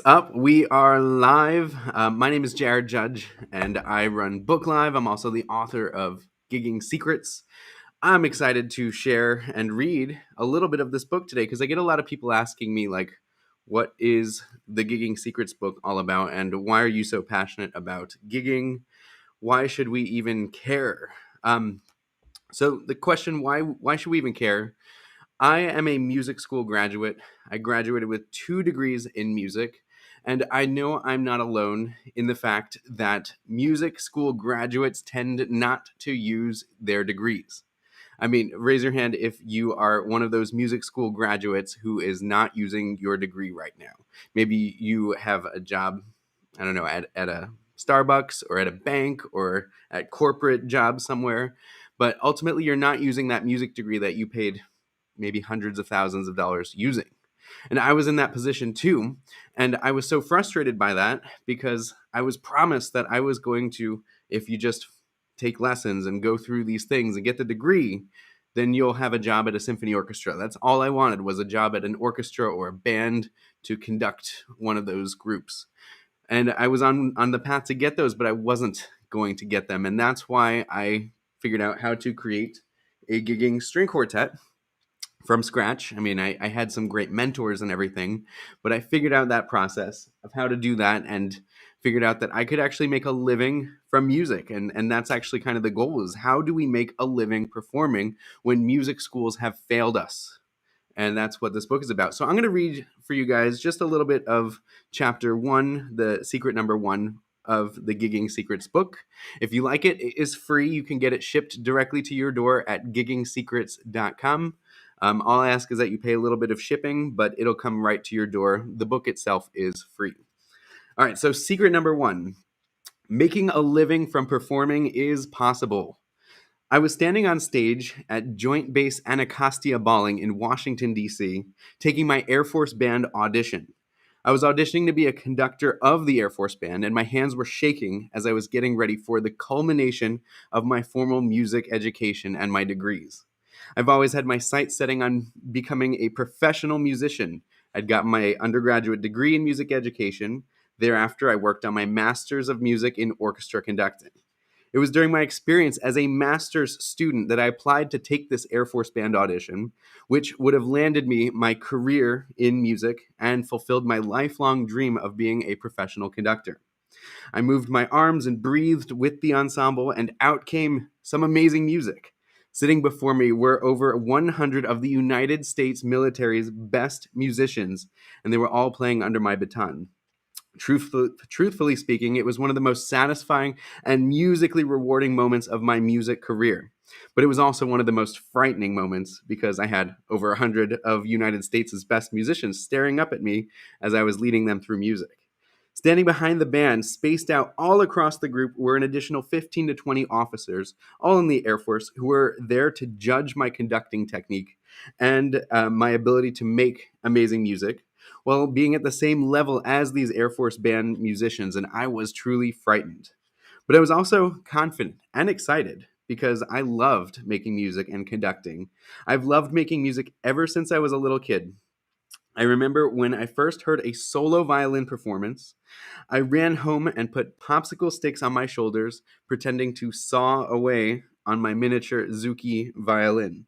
up? We are live. My name is Jared Judge, and I run Book Live. I'm also the author of Gigging Secrets. I'm excited to share and read a little bit of this book today because I get a lot of people asking me, like, what is the Gigging Secrets book all about, and why are you so passionate about gigging? Why should we even care? So the question, why should we even care? I am a music school graduate. I graduated with 2 degrees in music, and I know I'm not alone in the fact that music school graduates tend not to use their degrees. I mean, raise your hand if you are one of those music school graduates who is not using your degree right now. Maybe you have a job, I don't know, at a Starbucks or at a bank or at corporate job somewhere, but ultimately you're not using that music degree that you paid maybe hundreds of thousands of dollars using. And I was in that position too. And I was so frustrated by that because I was promised that I was going to, if you just take lessons and go through these things and get the degree, then you'll have a job at a symphony orchestra. That's all I wanted, was a job at an orchestra or a band to conduct one of those groups. And I was on the path to get those, but I wasn't going to get them. And that's why I figured out how to create a gigging string quartet from scratch. I mean, I had some great mentors and everything, but I figured out that process of how to do that and figured out that I could actually make a living from music. And that's actually kind of the goal, is how do we make a living performing when music schools have failed us? And that's what this book is about. So I'm going to read for you guys just a little bit of chapter 1, the secret number 1 of the Gigging Secrets book. If you like it, it is free. You can get it shipped directly to your door at giggingsecrets.com. All I ask is that you pay a little bit of shipping, but it'll come right to your door. The book itself is free. All right, so secret number 1, making a living from performing is possible. I was standing on stage at Joint Base Anacostia Balling in Washington, D.C., taking my Air Force Band audition. I was auditioning to be a conductor of the Air Force Band, and my hands were shaking as I was getting ready for the culmination of my formal music education and my degrees. I've always had my sights setting on becoming a professional musician. I'd gotten my undergraduate degree in music education. Thereafter, I worked on my master's of music in orchestra conducting. It was during my experience as a master's student that I applied to take this Air Force Band audition, which would have landed me my career in music and fulfilled my lifelong dream of being a professional conductor. I moved my arms and breathed with the ensemble, and out came some amazing music. Sitting before me were over 100 of the United States military's best musicians, and they were all playing under my baton. Truthfully speaking, it was one of the most satisfying and musically rewarding moments of my music career. But it was also one of the most frightening moments because I had over 100 of United States' best musicians staring up at me as I was leading them through music. Standing behind the band, spaced out all across the group, were an additional 15 to 20 officers, all in the Air Force, who were there to judge my conducting technique and my ability to make amazing music, while being at the same level as these Air Force Band musicians, and I was truly frightened. But I was also confident and excited because I loved making music and conducting. I've loved making music ever since I was a little kid. I remember when I first heard a solo violin performance, I ran home and put popsicle sticks on my shoulders, pretending to saw away on my miniature Zuki violin.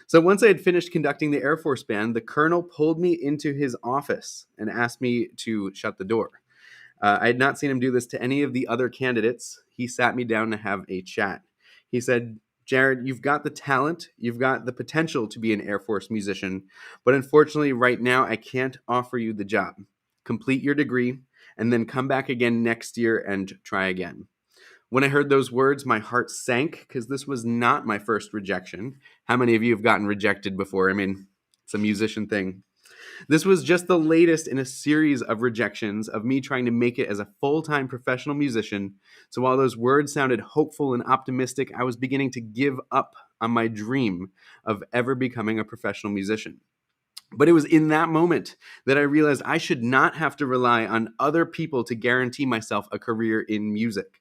So once I had finished conducting the Air Force Band, the colonel pulled me into his office and asked me to shut the door. I had not seen him do this to any of the other candidates. He sat me down to have a chat. He said, "Jared, you've got the talent, you've got the potential to be an Air Force musician, but unfortunately right now I can't offer you the job. Complete your degree and then come back again next year and try again." When I heard those words, my heart sank because this was not my first rejection. How many of you have gotten rejected before? I mean, it's a musician thing. This was just the latest in a series of rejections of me trying to make it as a full-time professional musician. So while those words sounded hopeful and optimistic, I was beginning to give up on my dream of ever becoming a professional musician. But it was in that moment that I realized I should not have to rely on other people to guarantee myself a career in music.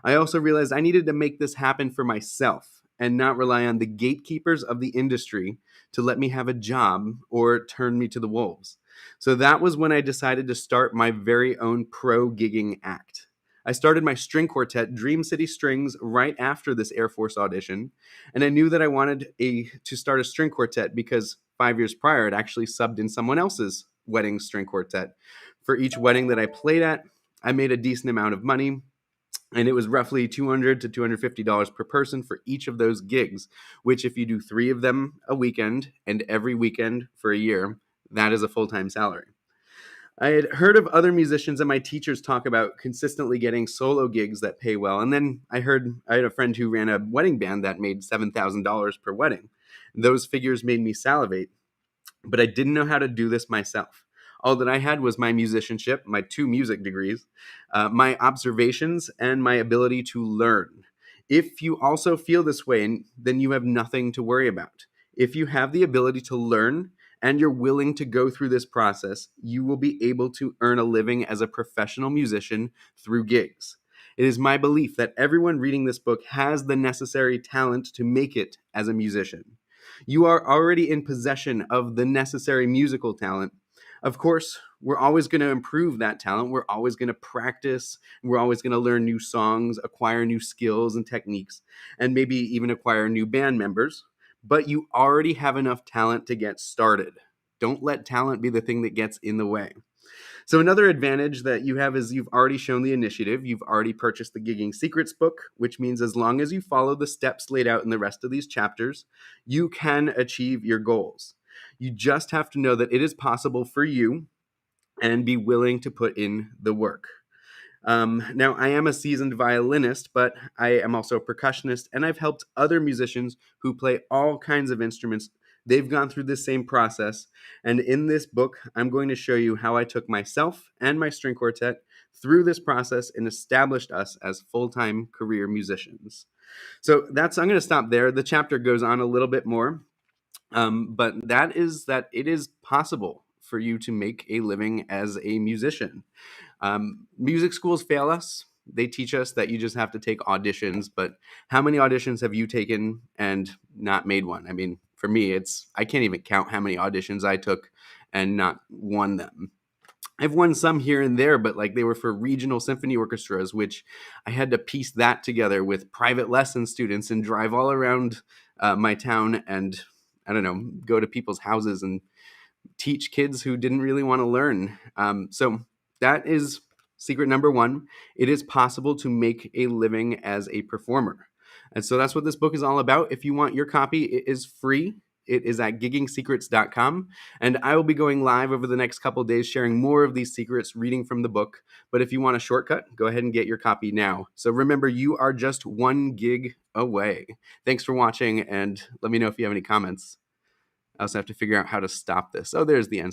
I also realized I needed to make this happen for myself and not rely on the gatekeepers of the industry to let me have a job or turn me to the wolves. So that was when I decided to start my very own pro gigging act. I started my string quartet, Dream City Strings, right after this Air Force audition, and I knew that I wanted to start a string quartet because 5 years prior, I'd actually subbed in someone else's wedding string quartet. For each wedding that I played at, I made a decent amount of money, and it was roughly $200 to $250 per person for each of those gigs, which if you do 3 of them a weekend and every weekend for a year, that is a full-time salary. I had heard of other musicians and my teachers talk about consistently getting solo gigs that pay well. And then I had a friend who ran a wedding band that made $7,000 per wedding. Those figures made me salivate, but I didn't know how to do this myself. All that I had was my musicianship, my 2 music degrees, my observations, and my ability to learn. If you also feel this way, then you have nothing to worry about. If you have the ability to learn and you're willing to go through this process, you will be able to earn a living as a professional musician through gigs. It is my belief that everyone reading this book has the necessary talent to make it as a musician. You are already in possession of the necessary musical talent. Of course, we're always going to improve that talent. We're always going to practice. We're always going to learn new songs, acquire new skills and techniques, and maybe even acquire new band members. But you already have enough talent to get started. Don't let talent be the thing that gets in the way. So another advantage that you have is you've already shown the initiative. You've already purchased the Gigging Secrets book, which means as long as you follow the steps laid out in the rest of these chapters, you can achieve your goals. You just have to know that it is possible for you and be willing to put in the work. Now, I am a seasoned violinist, but I am also a percussionist, and I've helped other musicians who play all kinds of instruments. They've gone through this same process, and in this book, I'm going to show you how I took myself and my string quartet through this process and established us as full-time career musicians. So I'm going to stop there. The chapter goes on a little bit more, but that is that it is possible for you to make a living as a musician. Music schools fail us. They teach us that you just have to take auditions, but how many auditions have you taken and not made one? I mean, for me, I can't even count how many auditions I took and not won them. I've won some here and there, but like they were for regional symphony orchestras, which I had to piece that together with private lesson students and drive all around my town and, I don't know, go to people's houses and teach kids who didn't really want to learn. So that is secret number 1. It is possible to make a living as a performer. And so that's what this book is all about. If you want your copy, it is free. It is at giggingsecrets.com. And I will be going live over the next couple of days sharing more of these secrets, reading from the book. But if you want a shortcut, go ahead and get your copy now. So remember, you are just 1 gig away. Thanks for watching, and let me know if you have any comments. I also have to figure out how to stop this. Oh, there's the end.